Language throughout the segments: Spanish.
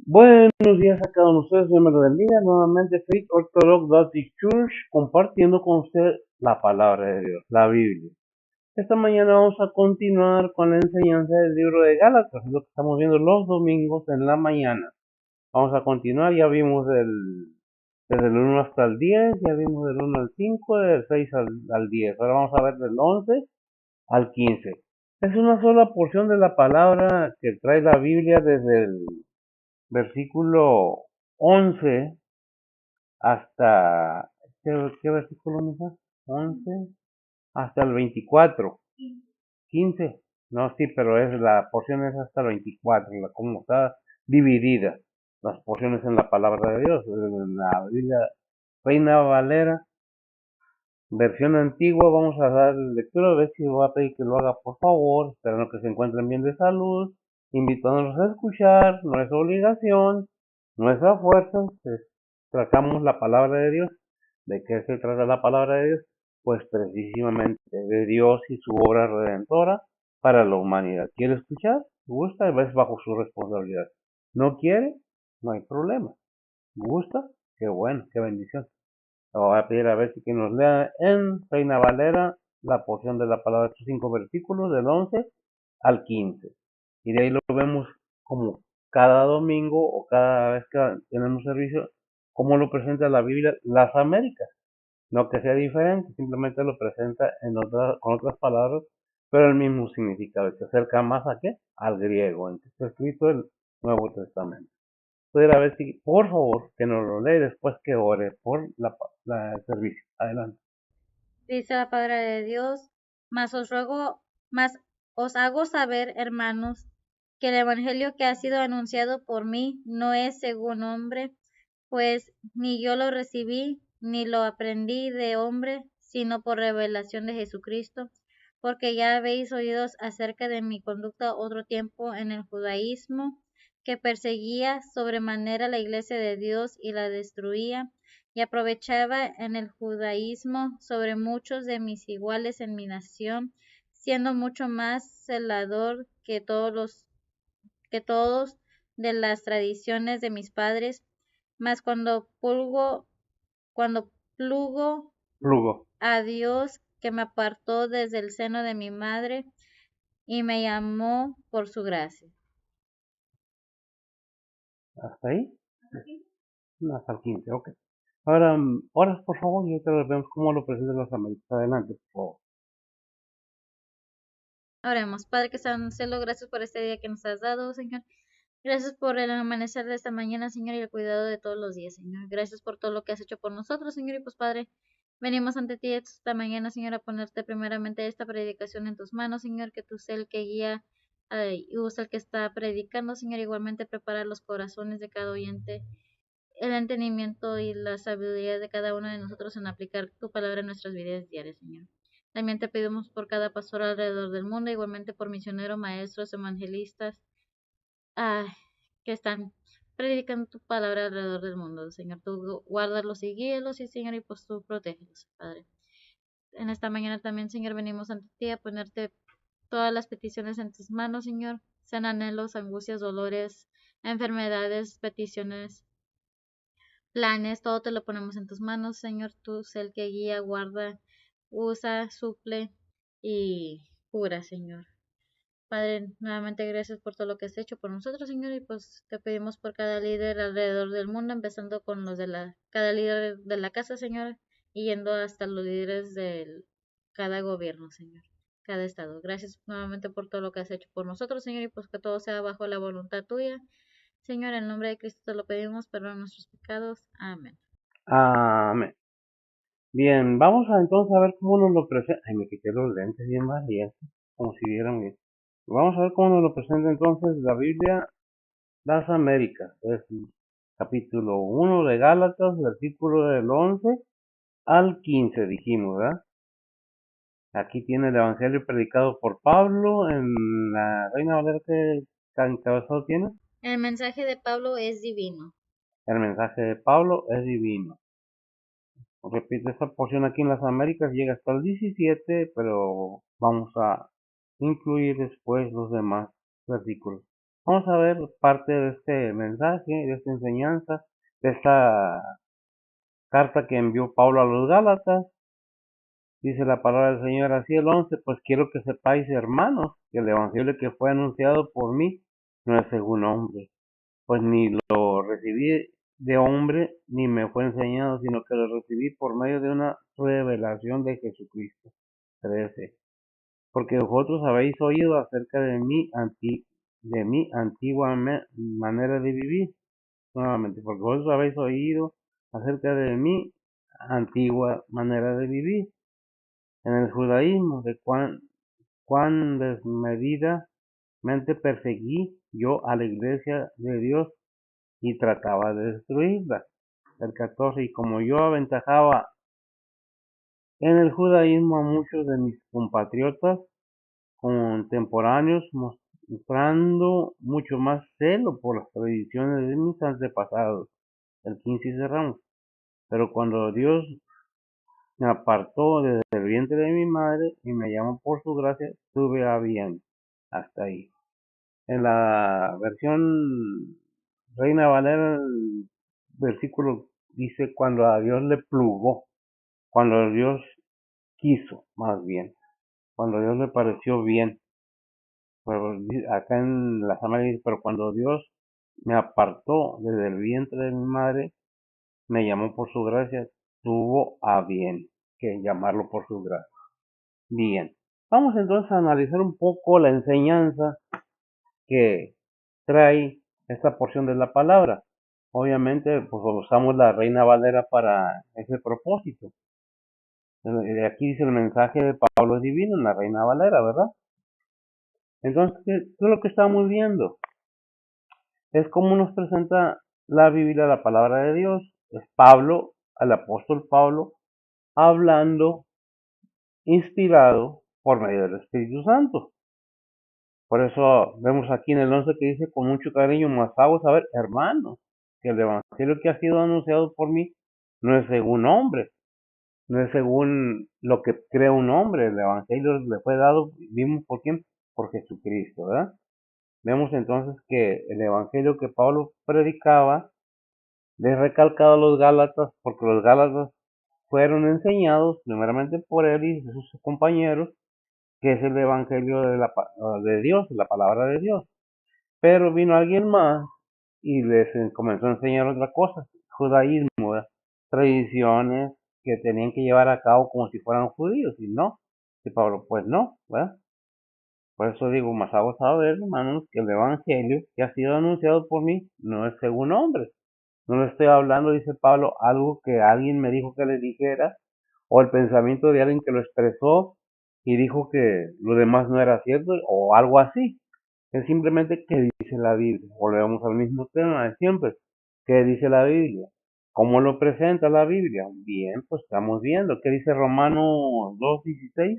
Buenos días a cada uno de ustedes, miembros del día. Nuevamente, Faith Orthodox Baptist Church, compartiendo con usted la palabra de Dios, la Biblia. Esta mañana vamos a continuar con la enseñanza del libro de Gálatas, es lo que estamos viendo los domingos en la mañana. Vamos a continuar, ya vimos desde el 1 hasta el 10, ya vimos del 1 al 5, del 6 al 10. Ahora vamos a ver del 11 al 15. Es una sola porción de la palabra que trae la Biblia desde el versículo 11 hasta, ¿qué versículo me da? 11 hasta el 24, 15, no, sí, pero la porción es hasta el 24, como está dividida las porciones en la palabra de Dios, en la Biblia Reina Valera, versión antigua. Vamos a dar lectura, a ver si voy a pedir que lo haga por favor, esperando que se encuentren bien de salud, invitándolos a escuchar, no es obligación, no es a fuerza, tratamos la palabra de Dios. ¿De qué se trata la palabra de Dios? Pues precisamente de Dios y su obra redentora para la humanidad. ¿Quiere escuchar? ¿Gusta? Es bajo su responsabilidad. ¿No quiere? No hay problema. ¿Gusta? Qué bueno, qué bendición. Le voy a pedir a ver si nos lea en Reina Valera la porción de la palabra, estos 5 versículos del 11 al 15. Y de ahí lo vemos como cada domingo o cada vez que tenemos servicio, como lo presenta la Biblia, las Américas. No que sea diferente, simplemente lo presenta con otras palabras, pero el mismo significado. Se acerca más a qué? Al griego, en que está escrito el Nuevo Testamento. Pudiera ver si, por favor, que nos lo lee después que ore por el servicio. Adelante. Dice la palabra de Dios, mas os hago saber, hermanos, que el evangelio que ha sido anunciado por mí no es según hombre, pues ni yo lo recibí, ni lo aprendí de hombre, sino por revelación de Jesucristo, porque ya habéis oído acerca de mi conducta otro tiempo en el judaísmo, que perseguía sobremanera la iglesia de Dios y la destruía, y aprovechaba en el judaísmo sobre muchos de mis iguales en mi nación, siendo mucho más celador que todos de las tradiciones de mis padres, mas cuando plugo Lugo. a Dios que me apartó desde el seno de mi madre y me llamó por su gracia. ¿Hasta ahí? No, hasta el 15, ok. Ahora, oras por favor y ahorita vemos cómo lo presentan las Américas. Adelante, por favor. Oremos, Padre que está en el cielo, gracias por este día que nos has dado, Señor. Gracias por el amanecer de esta mañana, Señor, y el cuidado de todos los días, Señor. Gracias por todo lo que has hecho por nosotros, Señor. Y pues, Padre, venimos ante ti esta mañana, Señor, a ponerte primeramente esta predicación en tus manos, Señor, que tú seas el que guía y usa el que está predicando, Señor. Igualmente prepara los corazones de cada oyente, el entendimiento y la sabiduría de cada uno de nosotros en aplicar tu palabra en nuestras vidas diarias, Señor. También te pedimos por cada pastor alrededor del mundo, igualmente por misioneros, maestros, evangelistas, ah, que están predicando tu palabra alrededor del mundo, Señor. Tú guárdalos y guíalos, y Señor, y pues tú protégelos, Padre. En esta mañana también, Señor, venimos ante ti a ponerte todas las peticiones en tus manos, Señor. Sean anhelos, angustias, dolores, enfermedades, peticiones, planes, todo te lo ponemos en tus manos, Señor. Tú sé el que guía, guarda, usa, suple y cura, Señor. Padre, nuevamente gracias por todo lo que has hecho por nosotros, Señor, y pues te pedimos por cada líder alrededor del mundo, empezando con los de cada líder de la casa, Señor, y yendo hasta los líderes de cada gobierno, Señor, cada estado. Gracias nuevamente por todo lo que has hecho por nosotros, Señor, y pues que todo sea bajo la voluntad tuya. Señor, en nombre de Cristo te lo pedimos, perdona nuestros pecados. Amén. Amén. Bien, vamos a entonces a ver cómo nos lo presenta. Ay, me quité los lentes bien valientes, como si vieran bien. Vamos a ver cómo nos lo presenta entonces la Biblia, las Américas. Es el capítulo 1 de Gálatas, versículo del 11 al 15, dijimos, ¿verdad? Aquí tiene el Evangelio predicado por Pablo en la Reina Valera. Que encabezado tiene. El mensaje de Pablo es divino. El mensaje de Pablo es divino. Repite, esta porción aquí en las Américas llega hasta el 17, pero vamos a incluir después los demás versículos. Vamos a ver parte de este mensaje, de esta enseñanza, de esta carta que envió Pablo a los Gálatas. Dice la palabra del Señor así el 11, pues quiero que sepáis, hermanos, que el evangelio que fue anunciado por mí no es según hombre, pues ni lo recibí de hombre ni me fue enseñado, sino que lo recibí por medio de una revelación de Jesucristo. 13. Porque vosotros habéis oído acerca de mi antigua manera de vivir. Nuevamente, porque vosotros habéis oído acerca de mi antigua manera de vivir en el judaísmo, de cuán desmedidamente perseguí yo a la iglesia de Dios y trataba de destruirla. El 14, y como yo aventajaba en el judaísmo a muchos de mis compatriotas contemporáneos, mostrando mucho más celo por las tradiciones de mis antepasados. El 15 y cerramos. Pero cuando Dios me apartó desde el vientre de mi madre y me llamó por su gracia, tuve a bien. Hasta ahí. En la versión Reina Valera, el versículo dice cuando a Dios le plugó, cuando Dios quiso, más bien, cuando Dios le pareció bien. Pero acá en la Samaria dice, pero cuando Dios me apartó desde el vientre de mi madre, me llamó por su gracia, tuvo a bien que llamarlo por su gracia. Bien, vamos entonces a analizar un poco la enseñanza que trae esta porción de la palabra. Obviamente, pues usamos la Reina Valera para ese propósito. Aquí dice el mensaje de Pablo divino en la Reina Valera, ¿verdad? Entonces, ¿qué es lo que estamos viendo? Es como nos presenta la Biblia, la palabra de Dios. Es Pablo, el apóstol Pablo, hablando, inspirado por medio del Espíritu Santo. Por eso vemos aquí en el 11 que dice con mucho cariño, mas hago saber, hermanos, que el evangelio que ha sido anunciado por mí no es según hombre, no es según lo que cree un hombre. El evangelio le fue dado, vimos por quién, por Jesucristo, ¿verdad? Vemos entonces que el evangelio que Pablo predicaba le recalcado a los Gálatas, porque los Gálatas fueron enseñados primeramente por él y sus compañeros, que es el evangelio de Dios, la palabra de Dios. Pero vino alguien más y les comenzó a enseñar otra cosa, judaísmo, ¿verdad? Tradiciones que tenían que llevar a cabo como si fueran judíos, y no. Y Pablo, pues no, ¿verdad? Por eso digo, más hago saber, hermanos, que el evangelio que ha sido anunciado por mí no es según hombres. No le estoy hablando, dice Pablo, algo que alguien me dijo que le dijera, o el pensamiento de alguien que lo expresó y dijo que lo demás no era cierto, o algo así. Es simplemente qué dice la Biblia. Volvemos al mismo tema de siempre. ¿Qué dice la Biblia? ¿Cómo lo presenta la Biblia? Bien, pues estamos viendo. ¿Qué dice Romanos 2:16?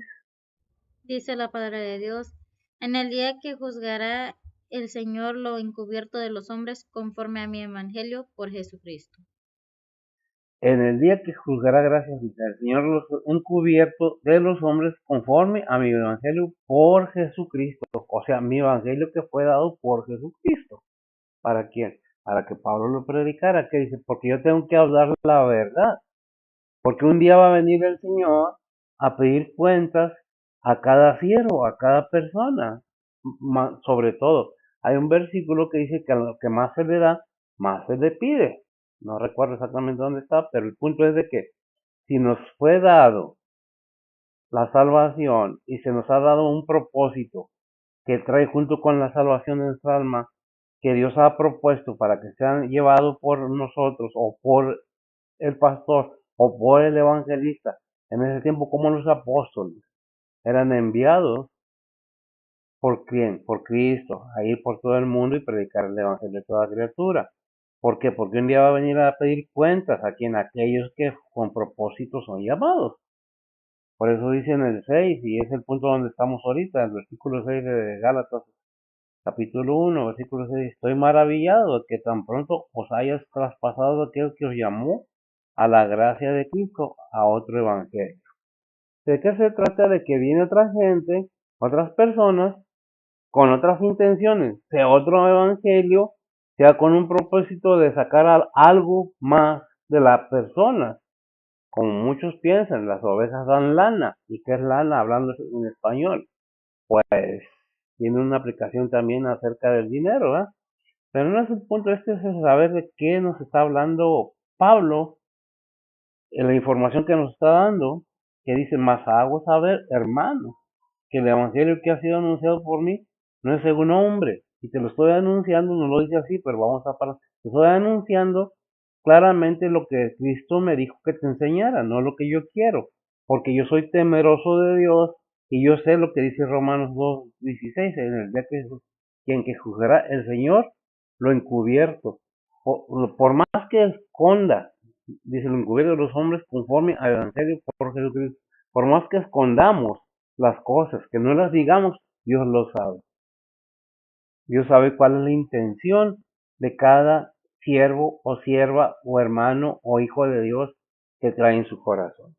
Dice la palabra de Dios, en el día que juzgará el Señor lo encubierto de los hombres conforme a mi evangelio por Jesucristo. En el día que juzgará, gracias al Señor, los encubiertos de los hombres conforme a mi evangelio por Jesucristo. O sea, mi evangelio que fue dado por Jesucristo. ¿Para quién? Para que Pablo lo predicara. Que dice, porque yo tengo que hablar la verdad. Porque un día va a venir el Señor a pedir cuentas a cada siervo, a cada persona. Sobre todo, hay un versículo que dice que a lo que más se le da, más se le pide. No recuerdo exactamente dónde está, pero el punto es de que si nos fue dado la salvación y se nos ha dado un propósito que trae junto con la salvación de nuestra alma, que Dios ha propuesto para que sean llevados por nosotros o por el pastor o por el evangelista, en ese tiempo como los apóstoles, eran enviados por quién, por Cristo, a ir por todo el mundo y predicar el evangelio de toda criatura. ¿Por qué? Porque un día va a venir a pedir cuentas a quien aquellos que con propósito son llamados. Por eso dice en el 6, y es el punto donde estamos ahorita, el versículo 6 de Gálatas, capítulo 1, versículo 6, estoy maravillado de que tan pronto os hayas traspasado aquel que os llamó a la gracia de Cristo a otro evangelio. ¿De qué se trata? De que viene otra gente, otras personas, con otras intenciones, sea otro evangelio, sea con un propósito de sacar algo más de la persona. Como muchos piensan, las ovejas dan lana. ¿Y qué es lana hablando en español? Pues tiene una aplicación también acerca del dinero, ¿verdad? Pero no es el punto, este es el saber de qué nos está hablando Pablo, en la información que nos está dando, que dice, más hago saber, hermano, que el evangelio que ha sido anunciado por mí no es según hombre, y te lo estoy anunciando, no lo dice así, pero vamos a parar, te estoy anunciando claramente lo que Cristo me dijo que te enseñara, no lo que yo quiero, porque yo soy temeroso de Dios, y yo sé lo que dice Romanos 2:16, en el día que quien que juzgará el Señor lo encubierto, por más que esconda, dice lo encubierto de los hombres conforme al evangelio por Jesucristo, por más que escondamos las cosas, que no las digamos, Dios lo sabe. Dios sabe cuál es la intención de cada siervo o sierva o hermano o hijo de Dios que trae en su corazón.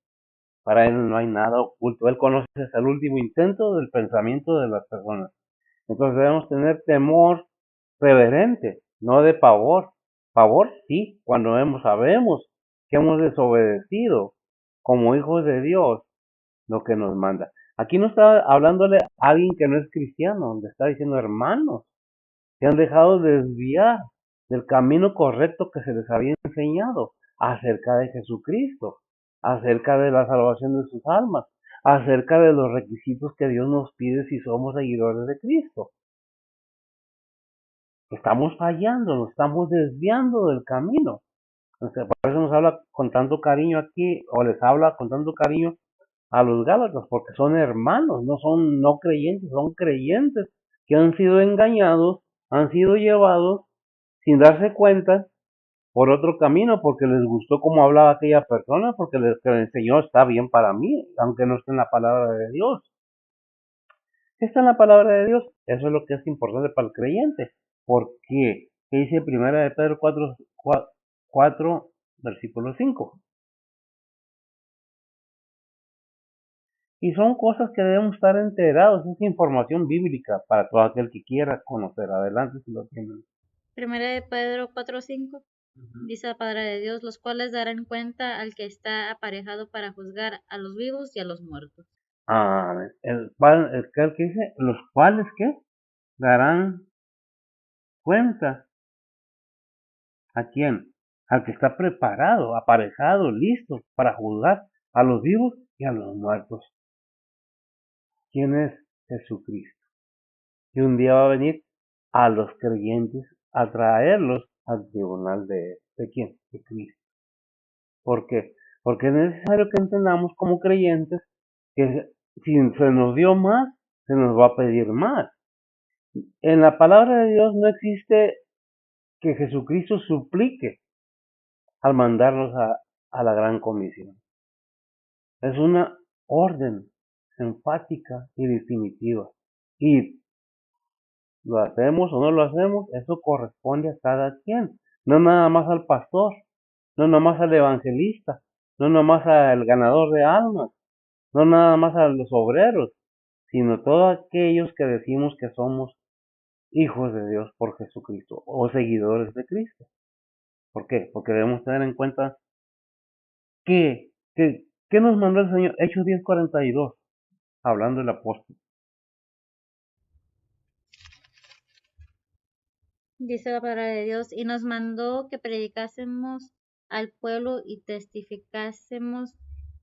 Para Él no hay nada oculto. Él conoce hasta el último intento del pensamiento de las personas. Entonces debemos tener temor reverente, no de pavor. Pavor sí, cuando sabemos que hemos desobedecido como hijos de Dios lo que nos manda. Aquí no está hablándole a alguien que no es cristiano, le está diciendo hermanos que han dejado de desviar del camino correcto que se les había enseñado acerca de Jesucristo, acerca de la salvación de sus almas, acerca de los requisitos que Dios nos pide si somos seguidores de Cristo. Estamos fallando, nos estamos desviando del camino. Entonces, por eso nos habla con tanto cariño aquí, o les habla con tanto cariño a los Gálatas, porque son hermanos, no son no creyentes, son creyentes que han sido engañados, han sido llevados sin darse cuenta por otro camino, porque les gustó cómo hablaba aquella persona, porque les enseñó está bien para mí, aunque no esté en la palabra de Dios. Está en la palabra de Dios, eso es lo que es importante para el creyente. ¿Por qué? ¿Qué dice primera de Pedro 4 versículo 5? Y son cosas que debemos estar enterados, es información bíblica para todo aquel que quiera conocer. Adelante si lo tienen. Primera de Pedro 4:5 dice la palabra de Dios, los cuales darán cuenta al que está aparejado para juzgar a los vivos y a los muertos. El que dice, los cuales ¿qué? Darán cuenta. ¿A quién? Al que está preparado, aparejado, listo para juzgar a los vivos y a los muertos. ¿Quién es Jesucristo? Y un día va a venir a los creyentes a traerlos al tribunal ¿de quién? De Cristo. ¿Por qué? Porque es necesario que entendamos como creyentes que si se nos dio más, se nos va a pedir más. En la palabra de Dios no existe que Jesucristo suplique al mandarnos a la gran comisión. Es una orden enfática y definitiva. Y lo hacemos o no lo hacemos, eso corresponde a cada quien. No nada más al pastor, no nada más al evangelista, no nada más al ganador de almas, no nada más a los obreros, sino todos aquellos que decimos que somos hijos de Dios por Jesucristo o seguidores de Cristo. ¿Por qué? Porque debemos tener en cuenta que nos mandó el Señor. Hechos 10:42, hablando del apóstol. Dice la palabra de Dios, y nos mandó que predicásemos al pueblo y testificásemos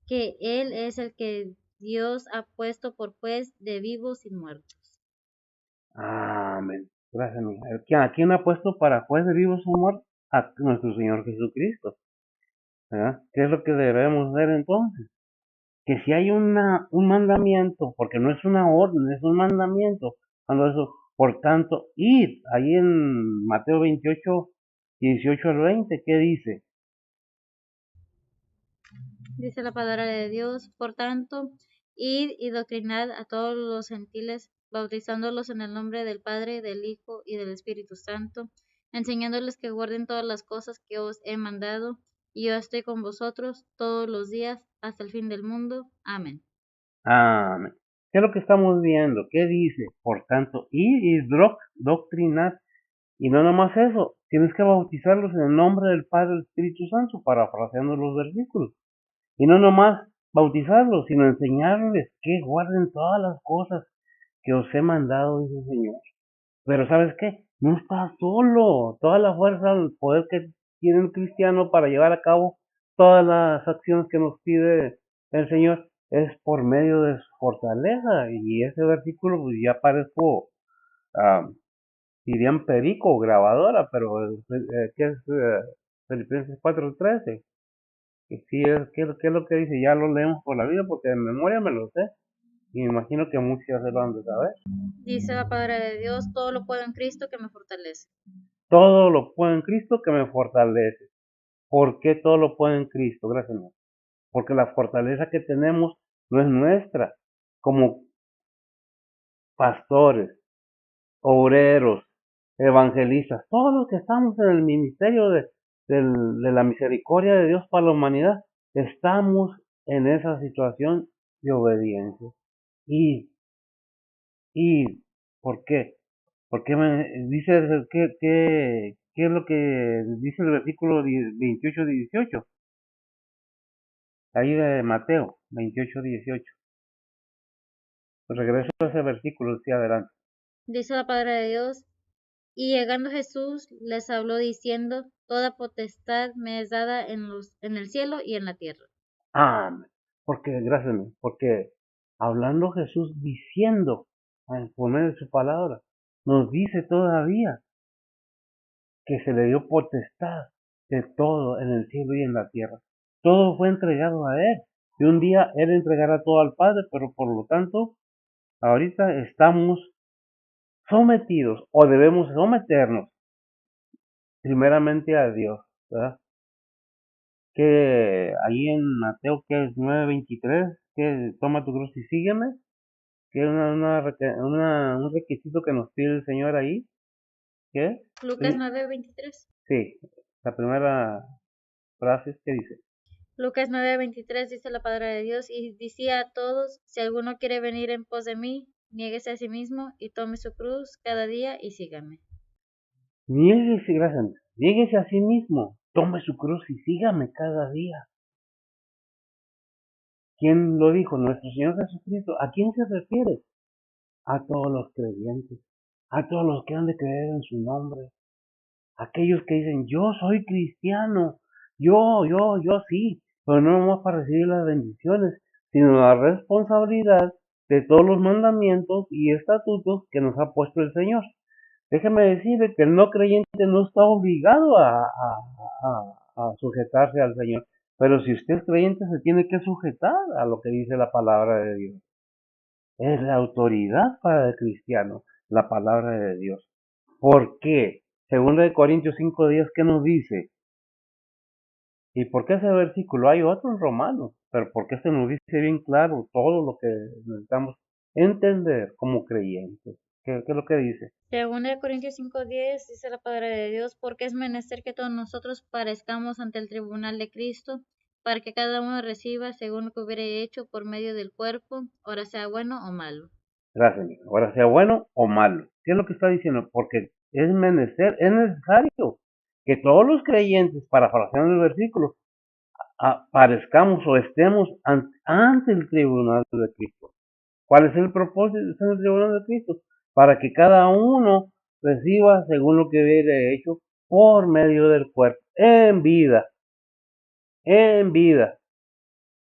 que Él es el que Dios ha puesto por juez de vivos y muertos. Amén. Gracias, Miguel. ¿A quién ha puesto para juez de vivos o muertos? A nuestro Señor Jesucristo. ¿Verdad? ¿Qué es lo que debemos hacer entonces? Que si hay un mandamiento, porque no es una orden, es un mandamiento, cuando eso, por tanto, id, ahí en Mateo 28:18-20, ¿qué dice? Dice la palabra de Dios, por tanto, id y doctrinad a todos los gentiles, bautizándolos en el nombre del Padre, del Hijo y del Espíritu Santo, enseñándoles que guarden todas las cosas que os he mandado, y yo estoy con vosotros todos los días hasta el fin del mundo. Amén. Amén. ¿Qué es lo que estamos viendo? ¿Qué dice? Por tanto, ir y doctrinar. Y no nomás eso, tienes que bautizarlos en el nombre del Padre y del Espíritu Santo, parafraseando los versículos. Y no nomás bautizarlos, sino enseñarles que guarden todas las cosas que os he mandado, dice el Señor. Pero ¿sabes qué? No estás solo. Toda la fuerza, el poder que tiene el cristiano para llevar a cabo todas las acciones que nos pide el Señor es por medio de su fortaleza. Y ese versículo, pues ya parezco, ah, dirían perico o grabadora, pero ¿qué es Filipenses 4:13? Que sí es, ¿qué es lo que dice? Ya lo leemos por la vida porque de memoria me lo sé. Y me imagino que muchos ya se lo han de saber. Dice la palabra de Dios, todo lo puedo en Cristo que me fortalece. Todo lo puedo en Cristo que me fortalece. ¿Por qué todo lo puedo en Cristo? Gracias, Señor. Porque la fortaleza que tenemos no es nuestra. Como pastores, obreros, evangelistas, todos los que estamos en el ministerio de la misericordia de Dios para la humanidad, estamos en esa situación de obediencia. ¿Y, y por qué? Porque dice qué es lo que dice el versículo 28-18, ahí de Mateo 28-18. Regreso a ese versículo, sí, adelante. Dice la palabra de Dios, y llegando Jesús les habló diciendo, toda potestad me es dada en el cielo y en la tierra. Amén. Porque, gracias, porque hablando Jesús diciendo, por medio de su palabra, nos dice todavía que se le dio potestad de todo en el cielo y en la tierra. Todo fue entregado a Él. Y un día Él entregará todo al Padre, pero por lo tanto, ahorita estamos sometidos o debemos someternos primeramente a Dios, ¿verdad? Que ahí en Mateo que es 9:23, que toma tu cruz y sígueme, que es un requisito que nos pide el Señor ahí, ¿qué? Lucas Sí, 9:23. sí, la primera frase es que dice, Lucas 9:23 dice la palabra de Dios, y decía a todos, si alguno quiere venir en pos de mí, niéguese a sí mismo y tome su cruz cada día y sígame. niéguese, gracias, niéguese a sí mismo, tome su cruz y sígame cada día. ¿Quién lo dijo? Nuestro Señor Jesucristo. ¿A quién se refiere? A todos los creyentes, a todos los que han de creer en su nombre. Aquellos que dicen, yo soy cristiano, yo sí, pero no nomás para recibir las bendiciones, sino la responsabilidad de todos los mandamientos y estatutos que nos ha puesto el Señor. Déjeme decirle que el no creyente no está obligado a sujetarse al Señor, pero si usted es creyente se tiene que sujetar a lo que dice la palabra de Dios. Es la autoridad para el cristiano, la palabra de Dios. ¿Por qué? Segunda de Corintios 5:10, ¿qué nos dice? ¿Y por qué ese versículo? Hay otro en Romanos, pero porque este nos dice bien claro todo lo que necesitamos entender como creyentes. ¿Qué es lo que dice? Según de Corintios 5:10 dice la palabra de Dios, porque es menester que todos nosotros parezcamos ante el tribunal de Cristo, para que cada uno reciba según lo que hubiere hecho por medio del cuerpo, ora sea bueno o malo. Gracias, amigo. Ahora sea bueno o malo. ¿Qué es lo que está diciendo? Porque es menester, es necesario que todos los creyentes, parafraseando el versículo, aparezcamos o estemos ante el tribunal de Cristo. ¿Cuál es el propósito de estar en el tribunal de Cristo? Para que cada uno reciba según lo que hubiera hecho por medio del cuerpo, en vida, en vida,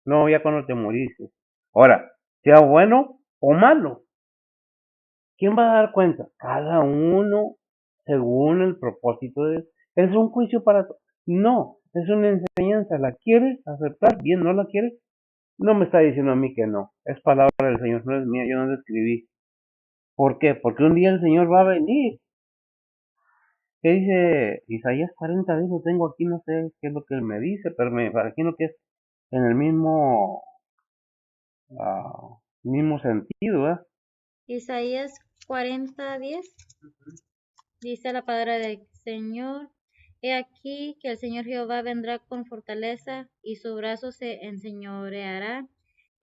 no ya cuando te moriste. Ahora, sea bueno o malo, ¿quién va a dar cuenta? Cada uno según el propósito de Dios. ¿Es un juicio para todos? No, es una enseñanza. ¿La quieres aceptar? Bien, ¿no la quieres? No me está diciendo a mí que no. Es palabra del Señor, no es mía, yo no la escribí. ¿Por qué? Porque un día el Señor va a venir. ¿Qué dice Isaías 40? Lo tengo aquí, no sé qué es lo que me dice, pero me imagino que es en el mismo sentido, ¿eh? Isaías 40:10 dice la palabra del Señor, he aquí que el Señor Jehová vendrá con fortaleza y su brazo se enseñoreará,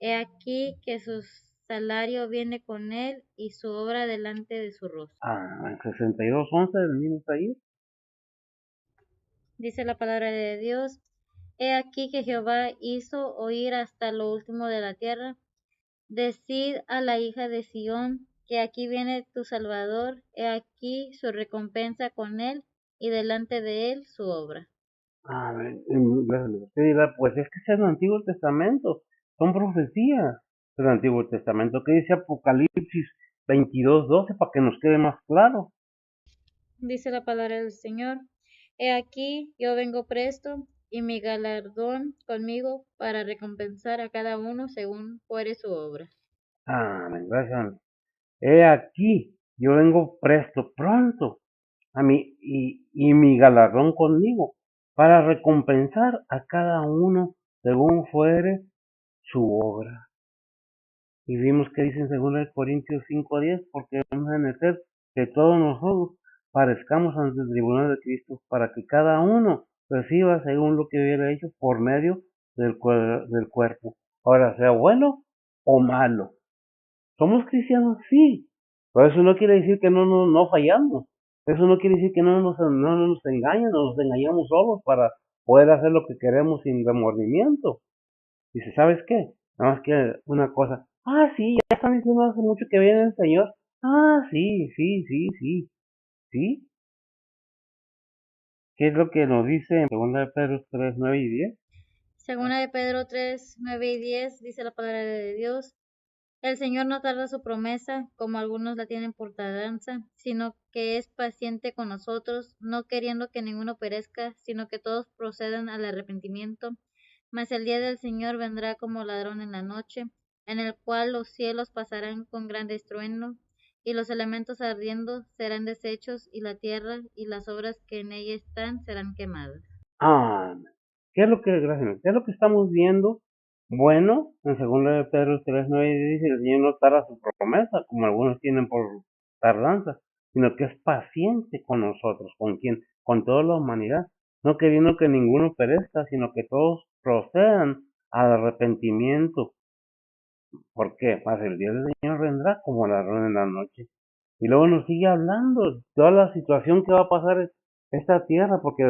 he aquí que sus salario viene con él y su obra delante de su rostro. En 62:11 del mismo Isaías. Dice la palabra de Dios: He aquí que Jehová hizo oír hasta lo último de la tierra. Decid a la hija de Sión que aquí viene tu Salvador, he aquí su recompensa con él y delante de él su obra. Usted dirá, pues es que es el Antiguo Testamento, son profecías del Antiguo Testamento. ¿Qué dice Apocalipsis 22:12 para que nos quede más claro? Dice la palabra del Señor: He aquí yo vengo presto, y mi galardón conmigo para recompensar a cada uno según fuere su obra. Amén, gracias. He aquí, yo vengo presto, pronto, a mí y mi galardón conmigo, para recompensar a cada uno según fuere su obra. Y vimos que dice en 2 Corintios 5:10, porque vamos a meter que todos nosotros parezcamos ante el tribunal de Cristo, para que cada uno reciba según lo que hubiera hecho por medio del cuerpo. Ahora, sea bueno o malo. ¿Somos cristianos? Sí. Pero eso no quiere decir que no fallamos. Eso no quiere decir que no nos engañan, nos engañamos solos para poder hacer lo que queremos sin remordimiento. Dice, ¿sabes qué? Nada más que una cosa. Sí, ya están diciendo hace mucho que viene el Señor. Sí, sí, sí, sí, sí. ¿Qué es lo que nos dice en 2 de Pedro 3, 9 y 10? Segunda de Pedro 3, 9 y 10 dice la palabra de Dios: El Señor no tarda su promesa, como algunos la tienen por tardanza, sino que es paciente con nosotros, no queriendo que ninguno perezca, sino que todos procedan al arrepentimiento. Mas el día del Señor vendrá como ladrón en la noche, en el cual los cielos pasarán con grande estruendo, y los elementos ardiendo serán deshechos, y la tierra y las obras que en ella están serán quemadas. ¿Qué es lo que, gracias, qué es lo que estamos viendo? Bueno, en 2 de Pedro 3, 9 dice, el Señor no tarda su promesa, como algunos tienen por tardanza, sino que es paciente con nosotros. ¿Con quién? Con toda la humanidad, no queriendo que ninguno perezca, sino que todos procedan al arrepentimiento. ¿Por qué? Pues el día del Señor vendrá como ladrón en la noche. Y luego nos sigue hablando toda la situación que va a pasar esta tierra, porque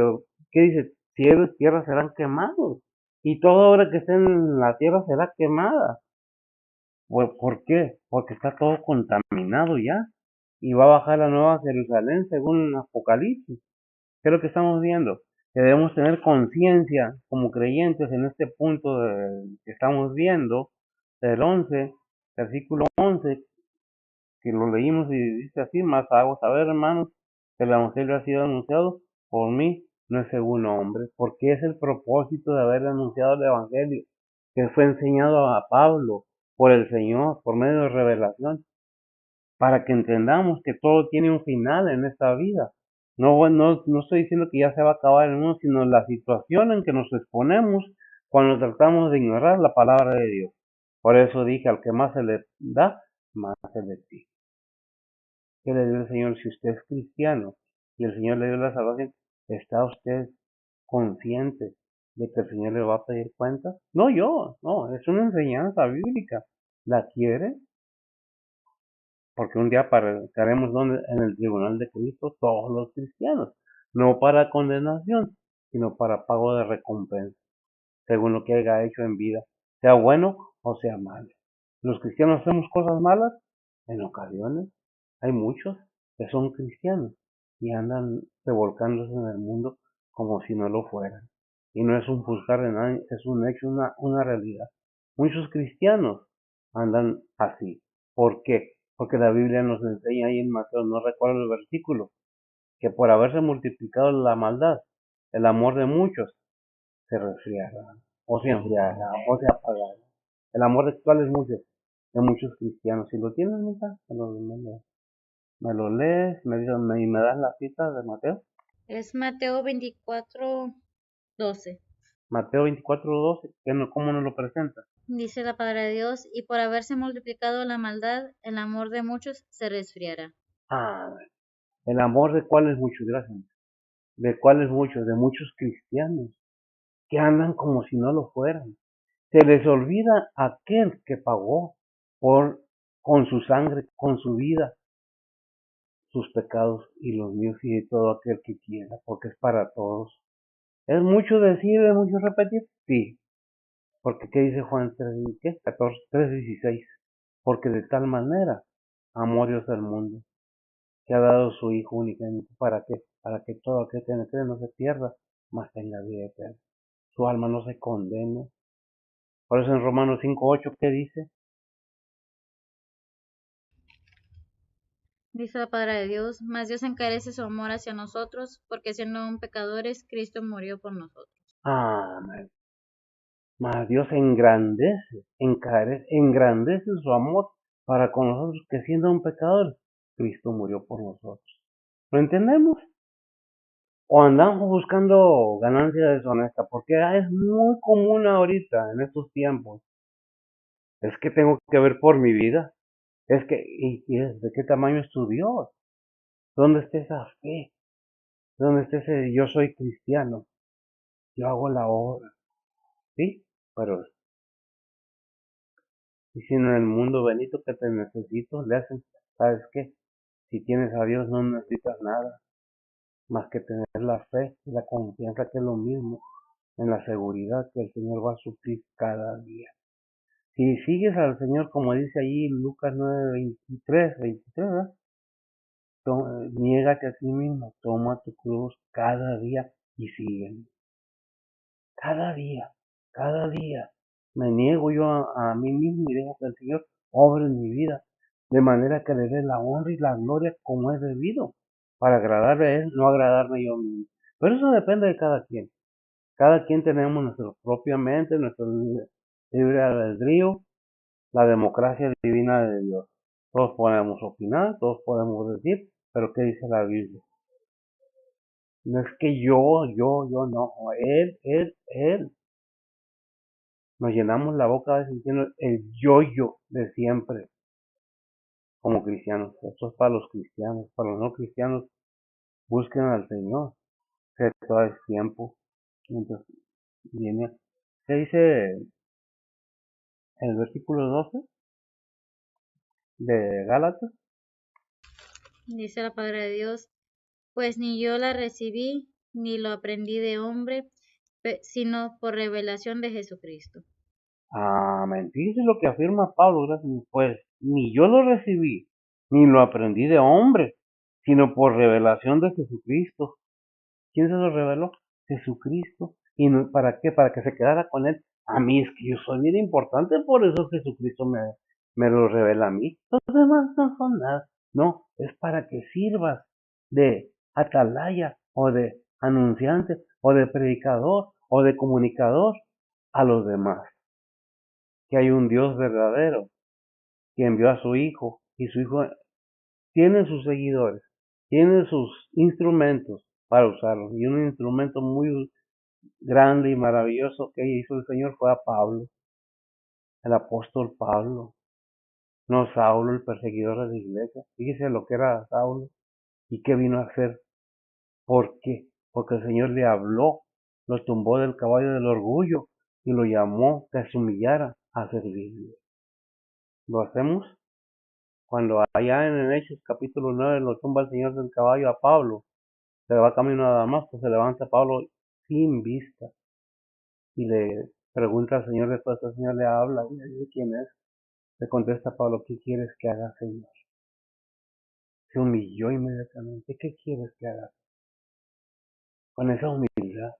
¿qué dice? Cielos y tierra serán quemados, y toda obra que esté en la tierra será quemada. Pues, ¿por qué? Porque está todo contaminado ya, y va a bajar la nueva Jerusalén según Apocalipsis. ¿Qué es lo que estamos viendo? Que debemos tener conciencia como creyentes en este punto que estamos viendo, del 11, versículo 11, que lo leímos y dice así: más hago saber, hermanos, que el Evangelio ha sido anunciado por mí, no es según hombre, porque es el propósito de haber anunciado el Evangelio, que fue enseñado a Pablo por el Señor, por medio de revelación, para que entendamos que todo tiene un final en esta vida. No estoy diciendo que ya se va a acabar el mundo, sino la situación en que nos exponemos cuando tratamos de ignorar la palabra de Dios. Por eso dije, al que más se le da, más se le exige. ¿Qué le dio el Señor? Si usted es cristiano y el Señor le dio la salvación, ¿está usted consciente de que el Señor le va a pedir cuentas? No, no, es una enseñanza bíblica. ¿La quiere? Porque un día estaremos en el tribunal de Cristo todos los cristianos, no para condenación, sino para pago de recompensa, según lo que haya hecho en vida, sea bueno o sea malo. Los cristianos hacemos cosas malas en ocasiones. Hay muchos que son cristianos y andan revolcándose en el mundo como si no lo fueran. Y no es un juzgar de nadie, es un hecho, una realidad. Muchos cristianos andan así. ¿Por qué? Porque la Biblia nos enseña ahí en Mateo, no recuerdo el versículo, que por haberse multiplicado la maldad, el amor de muchos se resfriará, o se enfriará, o se apagará. El amor actual es de muchos cristianos. Si lo tienes, mija, me lo lees, y me das la cita de Mateo. Es Mateo 24, 12. Mateo 24:12, ¿cómo nos lo presenta? Dice la palabra de Dios: y por haberse multiplicado la maldad, el amor de muchos se resfriará. El amor de cuáles muchos, gracias. ¿De cuáles muchos? De muchos cristianos que andan como si no lo fueran. Se les olvida aquel que pagó por con su sangre, con su vida, sus pecados y los míos y de todo aquel que quiera, porque es para todos. ¿Es mucho decir, es mucho repetir? Sí, porque ¿qué dice Juan 3, ¿qué? 14, 3:16? Porque de tal manera amó Dios al mundo, que ha dado su Hijo únicamente, para que todo aquel que en él cree no se pierda, mas tenga vida eterna. Su alma no se condene. Por eso en Romanos 5:8, ¿qué dice? Dice la palabra de Dios, mas Dios encarece su amor hacia nosotros, porque siendo aún pecadores, Cristo murió por nosotros. Amén. Mas Dios engrandece su amor para con nosotros, que siendo un pecador, Cristo murió por nosotros. ¿Lo entendemos? O andamos buscando ganancia deshonesta, porque es muy común ahorita, en estos tiempos. Es que tengo que ver por mi vida. Es que, ¿de qué tamaño es tu Dios? ¿Dónde está esa fe? ¿Dónde está ese yo soy cristiano? Yo hago la obra. ¿Sí? Pero, y si en el mundo, Benito, que te necesito, le hacen, ¿sabes qué? Si tienes a Dios no necesitas nada más que tener la fe y la confianza, que es lo mismo, en la seguridad que el Señor va a suplir cada día. Si sigues al Señor, como dice ahí Lucas 9:23, ¿verdad? Niégate a ti mismo, toma tu cruz cada día y sígueme. Cada día. Me niego yo a mí mismo y dejo que el Señor obre en mi vida, de manera que le dé la honra y la gloria como es debido, para agradarle a Él, no agradarme yo mismo. Pero eso depende de cada quien. Cada quien tenemos nuestra propia mente, nuestro libre albedrío, la democracia divina de Dios. Todos podemos opinar, todos podemos decir, pero ¿qué dice la Biblia? No es que yo, no. Él. Nos llenamos la boca a veces diciendo el yo de siempre como cristianos. Esto es para los cristianos. Para los no cristianos, busquen al Señor, que todo es tiempo. Entonces, viene, ¿qué dice el versículo 12 de Gálatas? Dice la palabra de Dios, pues ni yo la recibí, ni lo aprendí de hombre, sino por revelación de Jesucristo. Amén. Fíjese lo que afirma Pablo, gracias. Pues ni yo lo recibí, ni lo aprendí de hombre, sino por revelación de Jesucristo. ¿Quién se lo reveló? Jesucristo. ¿Y no, para qué? Para que se quedara con él. A mí es que yo soy bien importante, por eso Jesucristo me lo revela a mí. Los demás no son nada. No, es para que sirvas de atalaya o de anunciante o de predicador o de comunicador a los demás. Que hay un Dios verdadero que envió a su Hijo y su Hijo tiene sus seguidores, tiene sus instrumentos para usarlos. Y un instrumento muy grande y maravilloso que hizo el Señor fue a Pablo, el apóstol Pablo, no Saulo, el perseguidor de la iglesia. Fíjese lo que era Saulo y qué vino a hacer. ¿Por qué? Porque el Señor le habló, lo tumbó del caballo del orgullo y lo llamó que se humillara a servirle. ¿Lo hacemos? Cuando allá en Hechos capítulo 9 lo tumba el Señor del caballo a Pablo, se va camino a Damasco, se levanta Pablo sin vista y le pregunta al Señor, después el Señor le habla y le dice quién es. Le contesta Pablo, ¿qué quieres que haga, Señor? Se humilló inmediatamente. ¿Qué quieres que haga? Con esa humildad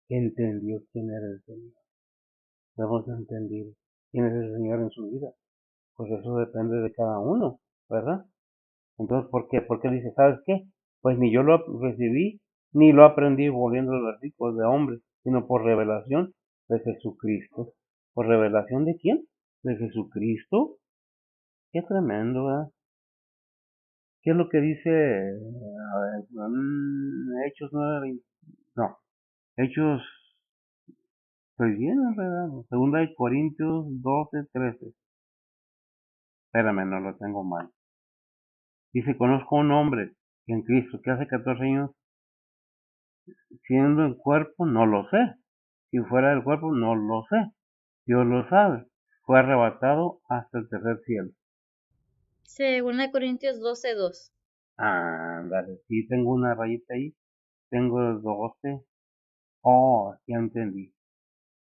entendió quién era el Señor. Debemos entender quién es el Señor en su vida. Pues eso depende de cada uno, ¿verdad? Entonces, ¿por qué? Porque dice, ¿sabes qué? Pues ni yo lo recibí, ni lo aprendí volviendo a los versículos de hombres, sino por revelación de Jesucristo. ¿Por revelación de quién? De Jesucristo. Qué tremendo, ¿verdad? ¿Qué es lo que dice Hechos 9:20? No, Hechos, estoy bien enredado. Segunda de Corintios 12:13. Espérame, no lo tengo mal. Dice, conozco a un hombre en Cristo que hace 14 años, siendo el cuerpo, no lo sé. Si fuera del cuerpo, no lo sé. Dios lo sabe. fue arrebatado hasta el tercer cielo. Segunda Corintios 12:2. Ándale, sí, tengo una rayita ahí. Tengo el 12. Oh, ya entendí.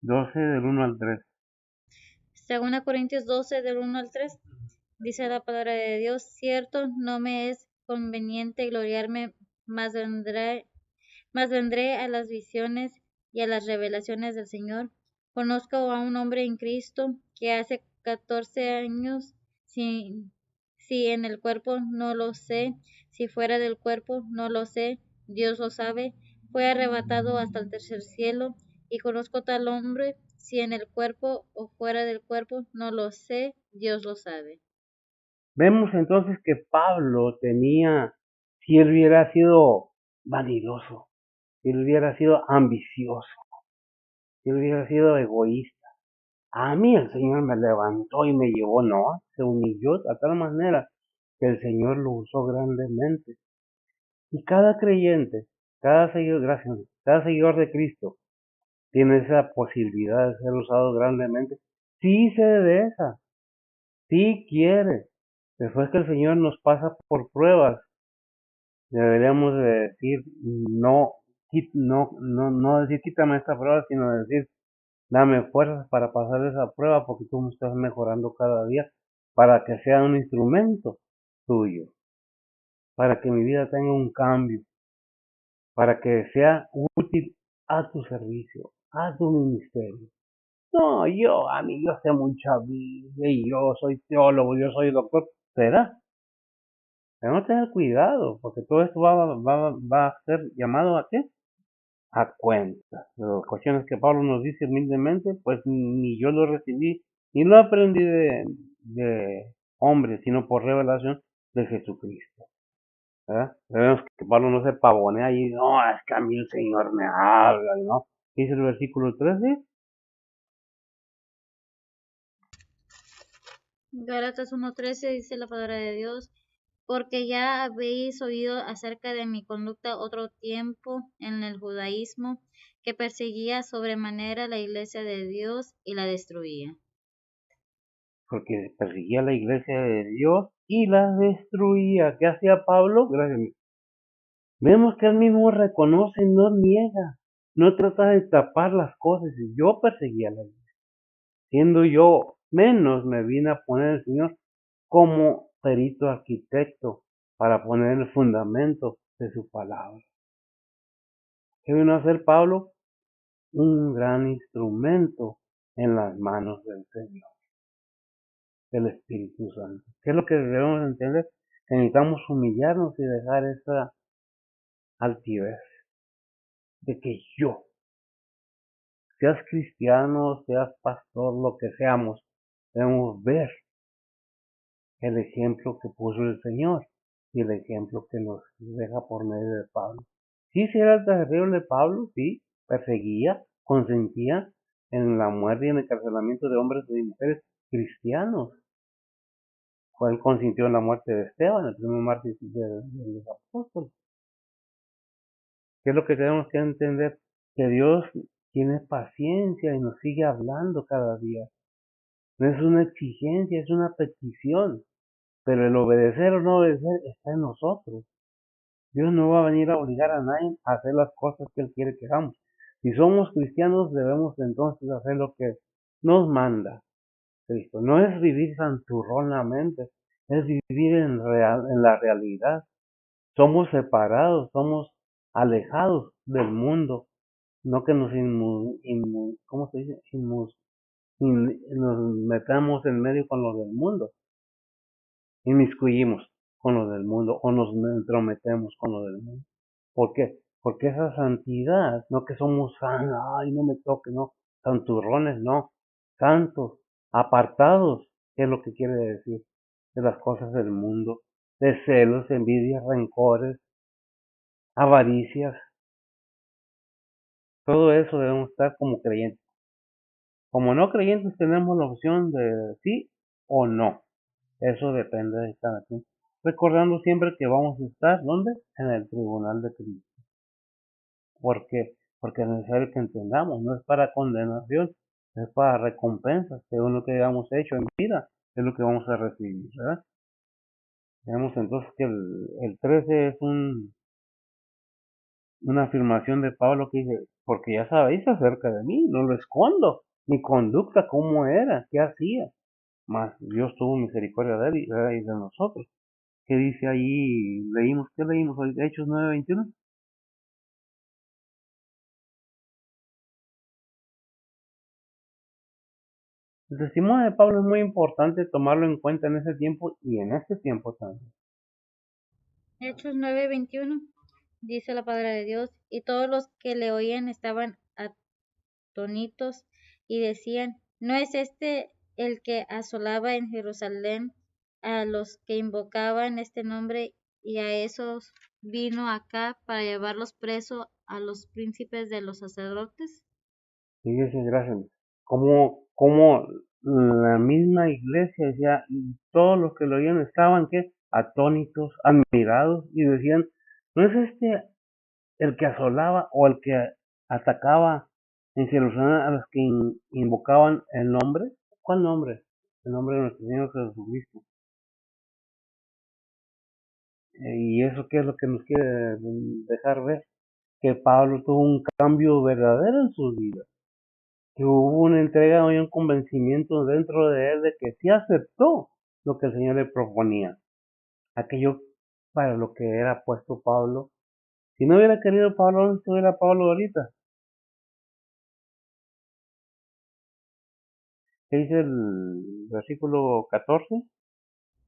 12 del 1 al 3. Segunda Corintios 12 del 1 al 3. Dice la palabra de Dios: cierto, no me es conveniente gloriarme, mas vendré a las visiones y a las revelaciones del Señor. Conozco a un hombre en Cristo que hace 14 años, si en el cuerpo no lo sé, si fuera del cuerpo no lo sé, Dios lo sabe, fue arrebatado hasta el tercer cielo. Y conozco tal hombre, si en el cuerpo o fuera del cuerpo no lo sé, Dios lo sabe. Vemos entonces que Pablo tenía, si él hubiera sido vanidoso, si él hubiera sido ambicioso, si él hubiera sido egoísta, a mí el Señor me levantó y me llevó, no, se humilló a tal manera que el Señor lo usó grandemente. Y cada creyente, cada seguidor, gracias, cada seguidor de Cristo tiene esa posibilidad de ser usado grandemente. Sí se de esa, sí quiere. Después que el Señor nos pasa por pruebas, deberíamos de decir no, no decir quítame esta prueba, sino decir dame fuerzas para pasar esa prueba porque tú me estás mejorando cada día para que sea un instrumento tuyo, para que mi vida tenga un cambio, para que sea útil a tu servicio, a tu ministerio. No, yo sé mucha Biblia y yo soy teólogo, yo soy doctor. ¿Será? Tenemos que tener cuidado, porque todo esto va a ser llamado ¿a qué? A cuentas. Las cuestiones que Pablo nos dice humildemente, pues ni yo lo recibí, ni lo aprendí de hombre, sino por revelación de Jesucristo. ¿Verdad? Vemos que Pablo no se pavonea y no, es que a mí el Señor me habla, ¿no? Dice el versículo 13. Gálatas 1:13 dice la palabra de Dios: porque ya habéis oído acerca de mi conducta otro tiempo en el judaísmo, que perseguía sobremanera la iglesia de Dios y la destruía. Porque perseguía a la iglesia de Dios y la destruía. ¿Qué hacía Pablo? Gracias. Vemos que él mismo reconoce, no niega, no trata de tapar las cosas. Yo perseguía a la iglesia. Siendo yo menos, me vine a poner el Señor como perito arquitecto para poner el fundamento de su palabra. ¿Qué vino a hacer Pablo? Un gran instrumento en las manos del Señor, del Espíritu Santo. ¿Qué es lo que debemos entender? Que necesitamos humillarnos y dejar esa altivez de que yo, seas cristiano, seas pastor, lo que seamos, debemos ver el ejemplo que puso el Señor y el ejemplo que nos deja por medio de Pablo. Sí, sí era terrible Pablo, sí, perseguía, consentía en la muerte y en el encarcelamiento de hombres y mujeres cristianos. Él consintió en la muerte de Esteban, el primer mártir de los apóstoles. ¿Qué es lo que tenemos que entender? Que Dios tiene paciencia y nos sigue hablando cada día. No es una exigencia, es una petición. Pero el obedecer o no obedecer está en nosotros. Dios no va a venir a obligar a nadie a hacer las cosas que Él quiere que hagamos. Si somos cristianos, debemos entonces hacer lo que nos manda Cristo. No es vivir santurronamente, es vivir en la realidad. Somos separados, somos alejados del mundo. No que nos ¿cómo se dice? Nos metamos en medio con lo del mundo, inmiscuimos con lo del mundo o nos entrometemos con lo del mundo. ¿Por qué? Porque esa santidad, no que somos santos, ay, no me toque, no, santurrones, no, santos, apartados, ¿qué es lo que quiere decir? De las cosas del mundo, de celos, envidias, rencores, avaricias, todo eso debemos estar como creyentes. Como no creyentes tenemos la opción de sí o no. Eso depende de cada quien. Recordando siempre que vamos a estar, ¿dónde? En el tribunal de Cristo. ¿Por qué? Porque es necesario que entendamos, no es para condenación, es para recompensas, según lo que hayamos hecho en vida, es lo que vamos a recibir, ¿verdad? Vemos entonces que el 13 es una afirmación de Pablo que dice, porque ya sabéis acerca de mí, no lo escondo, mi conducta, cómo era, qué hacía, mas Dios tuvo misericordia de él y de nosotros. ¿Qué dice ahí? Leímos, ¿qué leímos hoy? Hechos 9:21. El testimonio de Pablo es muy importante tomarlo en cuenta en ese tiempo y en este tiempo también. Hechos 9:21 dice la palabra de Dios, y todos los que le oían estaban atónitos y decían, ¿no es este el que asolaba en Jerusalén a los que invocaban este nombre y a esos vino acá para llevarlos presos a los príncipes de los sacerdotes? Fíjense, gracias. Como la misma iglesia decía, y todos los que lo oían estaban, ¿qué? Atónitos, admirados, y decían, ¿no es este el que asolaba o el que atacaba en Jerusalén a los que invocaban el nombre? ¿Cuál nombre? El nombre de nuestro Señor Jesucristo. Y eso qué es lo que nos quiere dejar ver, que Pablo tuvo un cambio verdadero en su vida, que hubo una entrega y un convencimiento dentro de él de que sí aceptó lo que el Señor le proponía, aquello para lo que era puesto Pablo. Si no hubiera querido Pablo, no estuviera Pablo ahorita. ¿Qué dice el versículo 14?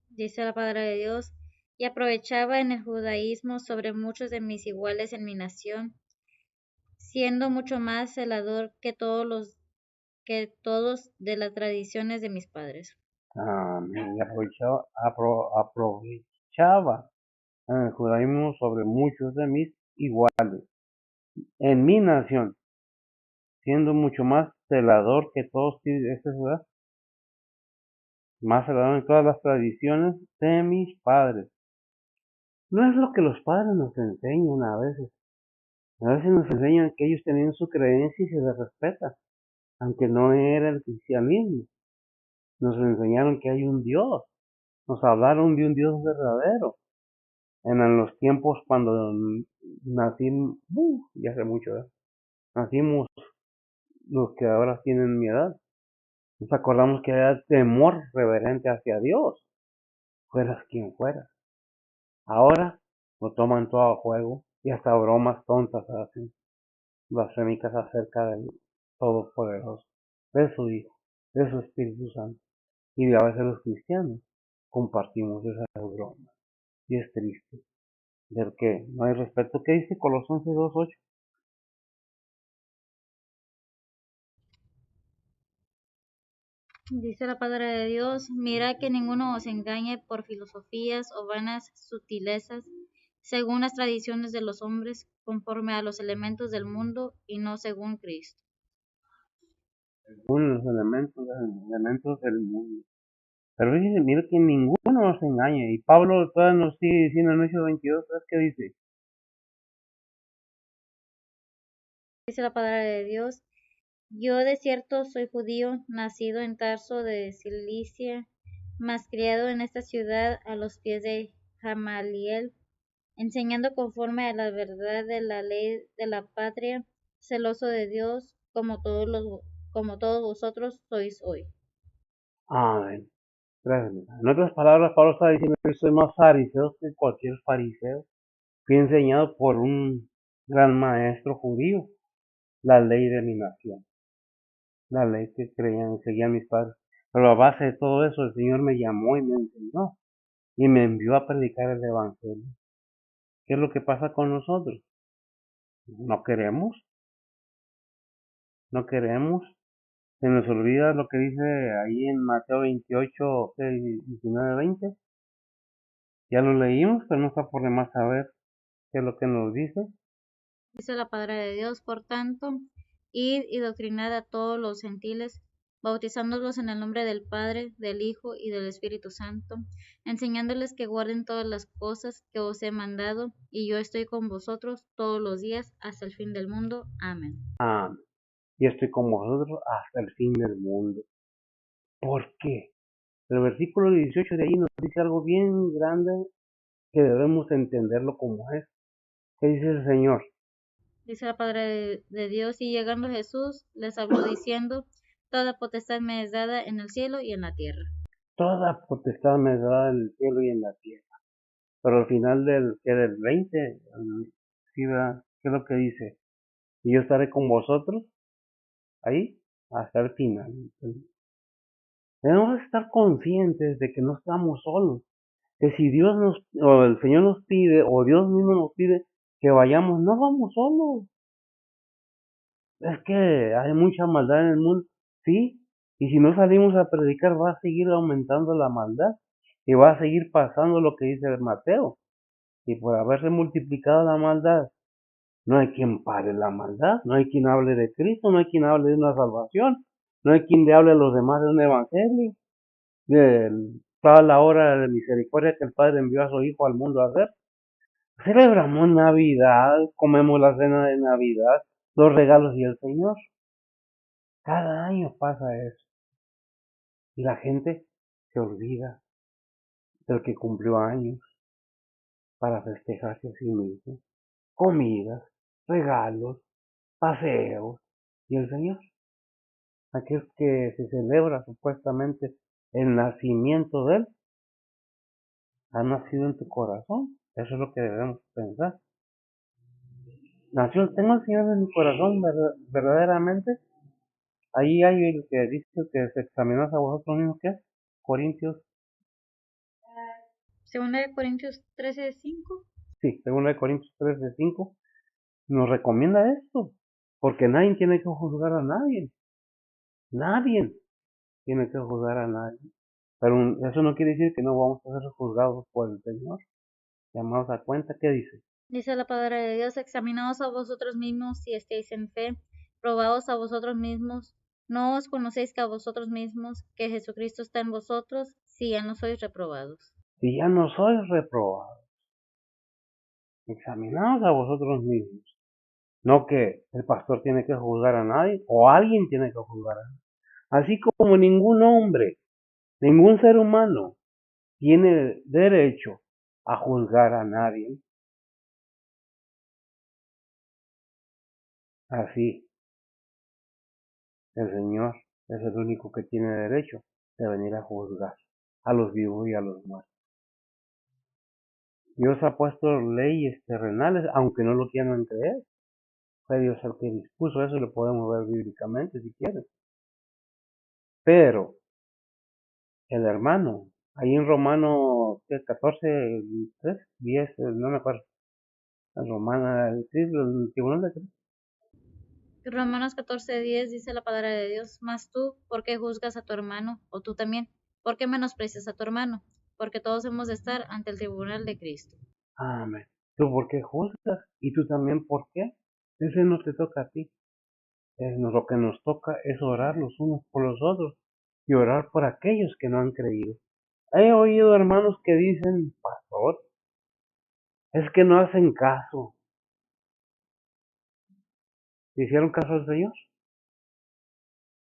Dice la palabra de Dios, y aprovechaba en el judaísmo sobre muchos de mis iguales en mi nación, siendo mucho más celador que todos de las tradiciones de mis padres. Y aprovechaba en el judaísmo sobre muchos de mis iguales en mi nación, siendo mucho más celador que todos, esta ciudad, más celador en todas las tradiciones de mis padres. No es lo que los padres nos enseñan a veces. A veces nos enseñan que ellos tenían su creencia y se les respeta, aunque no era el cristianismo. Nos enseñaron que hay un Dios. Nos hablaron de un Dios verdadero. En los tiempos cuando nacimos, ya hace mucho, ¿eh? Nacimos los que ahora tienen mi edad. Nos acordamos que era temor reverente hacia Dios, fueras quien fuera. Ahora lo toman todo a juego y hasta bromas tontas hacen, blasfémicas acerca del Todopoderoso, de su Hijo, de su Espíritu Santo. Y a veces los cristianos compartimos esas bromas. Y es triste ver que no hay respeto. ¿Qué dice Colosenses 2:8? Dice la palabra de Dios, mira que ninguno os engañe por filosofías o vanas sutilezas, según las tradiciones de los hombres, conforme a los elementos del mundo y no según Cristo. Según los elementos del mundo. Pero fíjense, mira que ninguno nos engañe. Y Pablo todavía nos sigue diciendo en Hechos 22, ¿sabes qué dice? Dice la palabra de Dios, yo de cierto soy judío, nacido en Tarso de Cilicia, mas criado en esta ciudad a los pies de Gamaliel, enseñando conforme a la verdad de la ley de la patria, celoso de Dios, como todos vosotros sois hoy. Amén. Gracias. En otras palabras, Pablo está diciendo que soy más fariseo que cualquier fariseo. Fui enseñado por un gran maestro judío, la ley de mi nación, la ley que creían, seguían mis padres. Pero a base de todo eso, el Señor me llamó y me enseñó y me envió a predicar el Evangelio. ¿Qué es lo que pasa con nosotros? No queremos, no queremos. Se nos olvida lo que dice ahí en Mateo 28, 19, 20. Ya lo leímos, pero no está por demás saber qué es lo que nos dice. Dice la palabra de Dios, por tanto, id y doctrinad a todos los gentiles, bautizándolos en el nombre del Padre, del Hijo y del Espíritu Santo, enseñándoles que guarden todas las cosas que os he mandado, y yo estoy con vosotros todos los días hasta el fin del mundo. Amén. Ah, y estoy con vosotros hasta el fin del mundo. ¿Por qué? El versículo 18 de ahí nos dice algo bien grande que debemos entenderlo como es. ¿Qué dice el Señor? Dice la palabra de Dios, y llegando Jesús les habló diciendo, toda potestad me es dada en el cielo y en la tierra. Toda potestad me es dada en el cielo y en la tierra. Pero al final del 20, ¿sí, verdad? ¿Qué es lo que dice? Y yo estaré con vosotros ahí hasta el final. Debemos estar conscientes de que no estamos solos. Que si Dios o el Señor nos pide, o Dios mismo nos pide que vayamos, no vamos solos. Es que hay mucha maldad en el mundo, sí, y si no salimos a predicar va a seguir aumentando la maldad y va a seguir pasando lo que dice Mateo. Y por haberse multiplicado la maldad, no hay quien pare la maldad, no hay quien hable de Cristo, no hay quien hable de una salvación, no hay quien le hable a los demás de un evangelio, de toda la hora de misericordia que el Padre envió a su Hijo al mundo a hacer. Celebramos Navidad, comemos la cena de Navidad, los regalos y el Señor. Cada año pasa eso. Y la gente se olvida del que cumplió años para festejarse a sí mismo. Comidas, regalos, paseos. Y el Señor, aquel que se celebra supuestamente el nacimiento de Él, ha nacido en tu corazón. Eso es lo que debemos pensar. Tengo al Señor en mi corazón verdaderamente. Ahí hay el que dice que se examinás a vosotros mismos, ¿qué es? Corintios, Segunda de Corintios 13:5. sí, según de Corintios 13:5, nos recomienda esto, porque nadie tiene que juzgar a nadie, nadie tiene que juzgar a nadie, pero eso no quiere decir que no vamos a ser juzgados por el Señor, llamados a cuenta. ¿Qué dice? Dice la palabra de Dios, examinaos a vosotros mismos si estáis en fe, probaos a vosotros mismos, no os conocéis que a vosotros mismos, que Jesucristo está en vosotros, si ya no sois reprobados. Si ya no sois reprobados, examinaos a vosotros mismos, no que el pastor tiene que juzgar a nadie o alguien tiene que juzgar a nadie, así como ningún hombre, ningún ser humano tiene derecho a juzgar a nadie. Así, el Señor es el único que tiene derecho de venir a juzgar a los vivos y a los muertos. Dios ha puesto leyes terrenales, aunque no lo quieran creer. Fue Dios el que dispuso eso y lo podemos ver bíblicamente si quieren. Pero el hermano, ahí en Romanos 14, 3, 10, no me acuerdo. En Romana, sí, el tribunal de Cristo. Romanos 14:10 dice la palabra de Dios, mas tú, ¿por qué juzgas a tu hermano? O tú también, ¿por qué menosprecias a tu hermano? Porque todos hemos de estar ante el tribunal de Cristo. Amén. ¿Tú por qué juzgas? ¿Y tú también por qué? Ese no te toca a ti. Lo que nos toca es orar los unos por los otros y orar por aquellos que no han creído. He oído hermanos que dicen, pastor, es que no hacen caso. ¿Hicieron caso al Señor?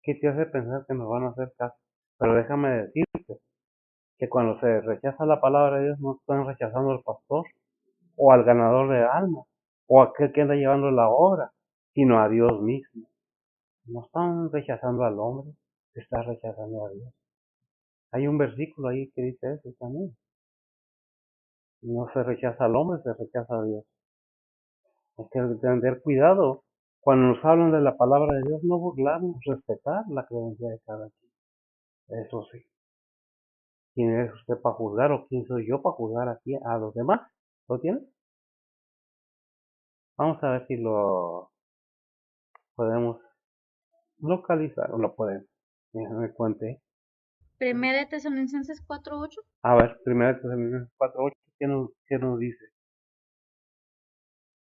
¿Qué te hace pensar que nos van a hacer caso? Pero déjame decirte que cuando se rechaza la palabra de Dios no están rechazando al pastor o al ganador de almas o a aquel que anda llevando la obra, sino a Dios mismo. No están rechazando al hombre, están rechazando a Dios. Hay un versículo ahí que dice eso también. No se rechaza al hombre, se rechaza a Dios. Hay que tener cuidado. Cuando nos hablan de la palabra de Dios, no burlarnos, respetar la creencia de cada quien. Eso sí. ¿Quién es usted para juzgar o quién soy yo para juzgar aquí a los demás? ¿Lo tiene? Vamos a ver si lo podemos localizar o lo podemos. Me cuente. Primera de Tesalonicenses 4:8. A ver, primero Tesalonicenses 4:8, ¿qué nos dice?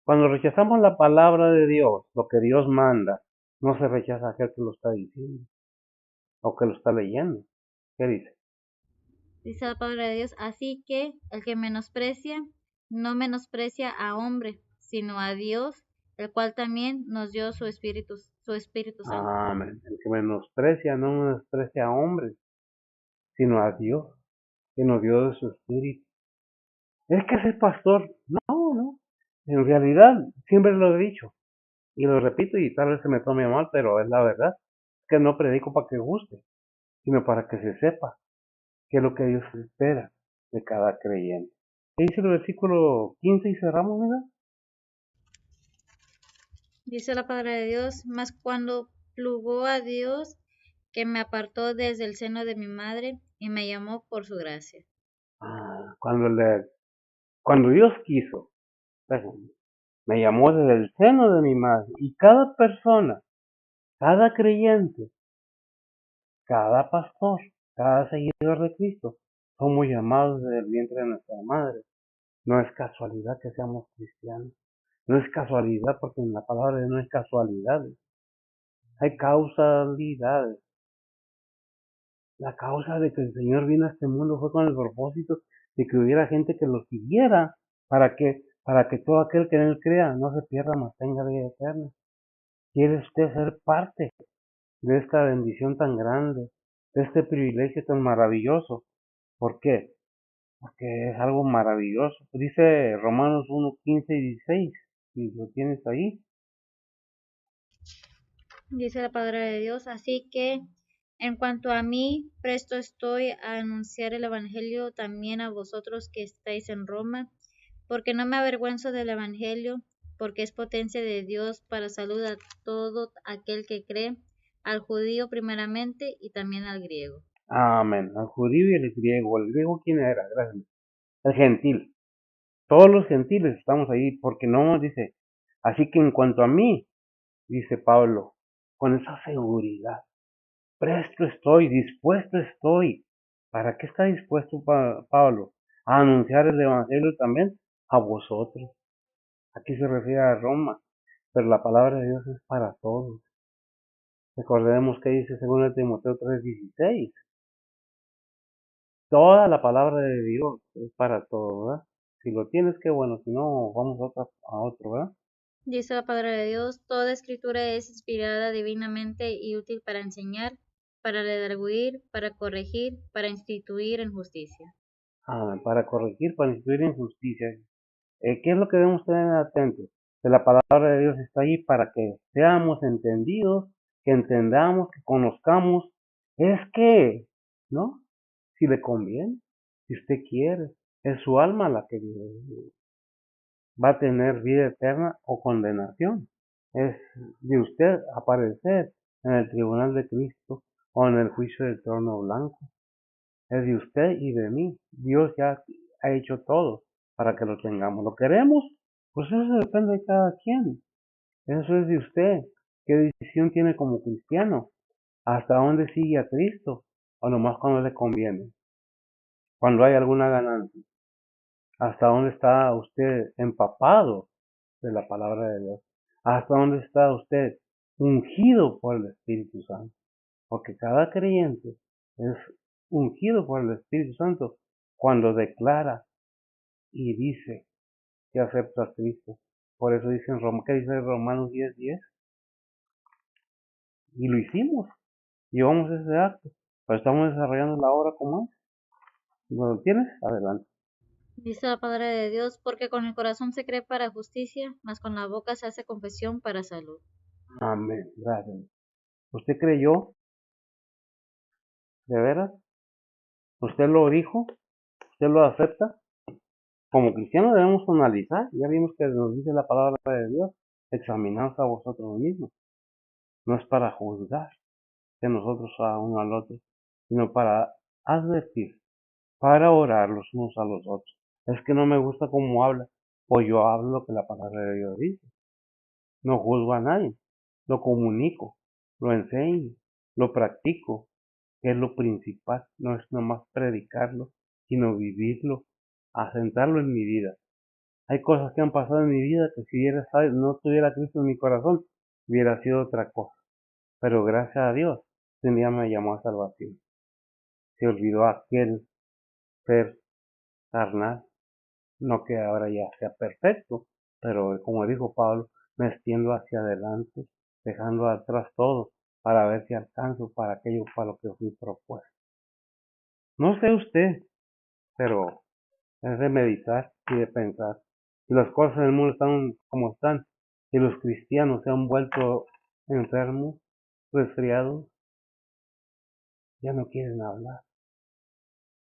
Cuando rechazamos la palabra de Dios, lo que Dios manda, no se rechaza a aquel que lo está diciendo o que lo está leyendo. ¿Qué dice? Dice la palabra de Dios, así que el que menosprecia, no menosprecia a hombre, sino a Dios, el cual también nos dio su Espíritu Santo. Amén. El que menosprecia no menosprecia a hombres, sino a Dios, que nos dio de su espíritu. Es que ser pastor, no, no. En realidad, siempre lo he dicho, y lo repito, y tal vez se me tome mal, pero es la verdad. Es que no predico para que guste, sino para que se sepa qué es lo que Dios espera de cada creyente. ¿Qué dice el versículo 15 y cerramos, mira? Dice la palabra de Dios, mas cuando plugó a Dios, que me apartó desde el seno de mi madre y me llamó por su gracia. Cuando Dios quiso, me llamó desde el seno de mi madre, y cada persona, cada creyente, cada pastor, cada seguidor de Cristo, somos llamados desde el vientre de nuestra madre. No es casualidad que seamos cristianos. No es casualidad porque en la palabra de Dios no hay casualidades. Hay causalidades. La causa de que el Señor vino a este mundo fue con el propósito de que hubiera gente que lo siguiera para que todo aquel que en él crea no se pierda, mas tenga vida eterna. ¿Quiere usted ser parte de esta bendición tan grande, de este privilegio tan maravilloso? ¿Por qué? Porque es algo maravilloso. Dice Romanos 1, 15 y 16, si lo tienes ahí. Dice la palabra de Dios, así que en cuanto a mí, presto estoy a anunciar el Evangelio también a vosotros que estáis en Roma, porque no me avergüenzo del Evangelio, porque es potencia de Dios para salud a todo aquel que cree, al judío primeramente y también al griego. Amén. Al judío y el griego. ¿El griego quién era? Gracias. El gentil. Todos los gentiles estamos ahí porque no dice. Así que en cuanto a mí, dice Pablo, con esa seguridad, presto estoy, dispuesto estoy. ¿Para qué está dispuesto Pablo? A anunciar el Evangelio también a vosotros. Aquí se refiere a Roma, pero la palabra de Dios es para todos. Recordemos que dice 2 Timoteo 3:16. Toda la palabra de Dios es para todos, ¿verdad? Si lo tienes, qué bueno, si no, vamos a otro, ¿verdad? Dice la palabra de Dios, toda escritura es inspirada divinamente y útil para enseñar, para redarguir, para corregir, para instituir en justicia. Para corregir, para instruir en justicia. ¿Qué es lo que debemos tener atentos? Que la palabra de Dios está ahí para que seamos entendidos, que entendamos, que conozcamos. Es que, ¿no? Si le conviene, si usted quiere, es su alma la que va a tener vida eterna o condenación. Es de usted aparecer en el tribunal de Cristo o en el juicio del trono blanco. Es de usted y de mí. Dios ya ha hecho todo para que lo tengamos. ¿Lo queremos? Pues eso depende de cada quien. Eso es de usted. ¿Qué decisión tiene como cristiano? ¿Hasta dónde sigue a Cristo? ¿O nomás cuando le conviene? Cuando hay alguna ganancia. ¿Hasta dónde está usted empapado de la palabra de Dios? ¿Hasta dónde está usted ungido por el Espíritu Santo? Porque cada creyente es ungido por el Espíritu Santo cuando declara y dice que acepta a Cristo. Por eso dice en Roma, ¿qué dice Romanos 10:10? Y lo hicimos, llevamos ese acto, pero estamos desarrollando la obra como es. ¿No lo tienes? Adelante. Dice la palabra de Dios, porque con el corazón se cree para justicia, mas con la boca se hace confesión para salud. Amén. Gracias. ¿Usted creyó? ¿De veras? ¿Usted lo dijo? ¿Usted lo acepta? Como cristianos debemos analizar. Ya vimos que nos dice la palabra de Dios. Examinaos a vosotros mismos. No es para juzgar de nosotros a uno al otro, sino para advertir, para orar los unos a los otros. Es que no me gusta cómo habla, o yo hablo lo que la palabra de Dios dice. No juzgo a nadie, lo comunico, lo enseño, lo practico, que es lo principal. No es nomás predicarlo, sino vivirlo, asentarlo en mi vida. Hay cosas que han pasado en mi vida que si no tuviera Cristo en mi corazón, hubiera sido otra cosa. Pero gracias a Dios, un día me llamó a salvación. Se olvidó aquel ser carnal, no que ahora ya sea perfecto, pero como dijo Pablo, me extiendo hacia adelante, dejando atrás todo, para ver si alcanzo para aquello para lo que fui propuesto. No sé usted, pero es de meditar y de pensar. Si las cosas en el mundo están como están, y los cristianos se han vuelto enfermos, resfriados, ya no quieren hablar,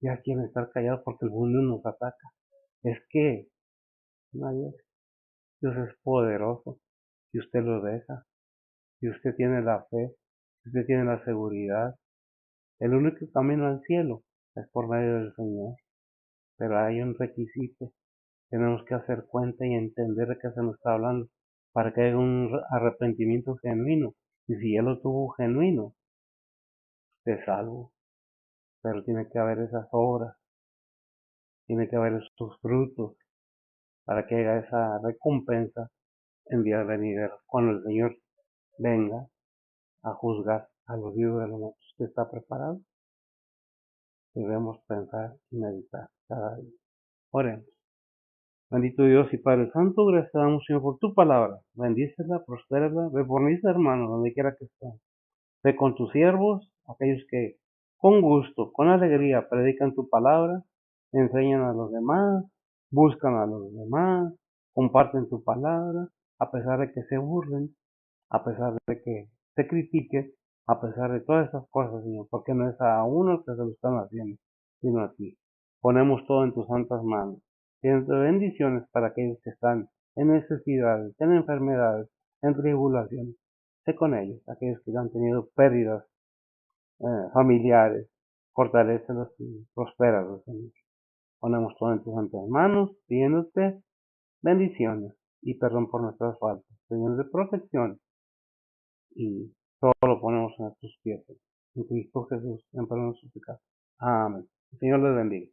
ya quieren estar callados porque el mundo nos ataca. Es que no hay eso. Dios es poderoso si usted lo deja, si usted tiene la fe, si usted tiene la seguridad. El único camino al cielo es por medio del Señor, pero hay un requisito. Tenemos que hacer cuenta y entender de qué se nos está hablando para que haya un arrepentimiento genuino. Y si Él lo tuvo genuino, te salvo. Pero tiene que haber esas obras, tiene que haber esos frutos para que haya esa recompensa en día venidero. Cuando el Señor venga a juzgar a los vivos y a los muertos, ¿usted está preparado? Debemos pensar y meditar cada día. Oremos. Bendito Dios y Padre Santo, gracias te damos, Señor, por tu palabra. Bendícela, prospérala, ve por mis hermanos, donde quiera que estén. Ve con tus siervos, aquellos que con gusto, con alegría predican tu palabra, enseñan a los demás, buscan a los demás, comparten tu palabra, a pesar de que se burlen, a pesar de que se critique, a pesar de todas esas cosas, Señor, porque no es a uno que se lo están haciendo, sino a ti. Ponemos todo en tus santas manos. Tienes bendiciones para aquellos que están en necesidades, en enfermedades, en tribulaciones. Sé con ellos, aquellos que han tenido pérdidas familiares. Fortalécelos y prospéralos, Señor. Ponemos todo en tus santas manos, pidiéndote bendiciones y perdón por nuestras faltas. Señor de protección y todo lo ponemos en tus pies. En Cristo Jesús, en perdón de sus pecados. Amén. El Señor les bendiga.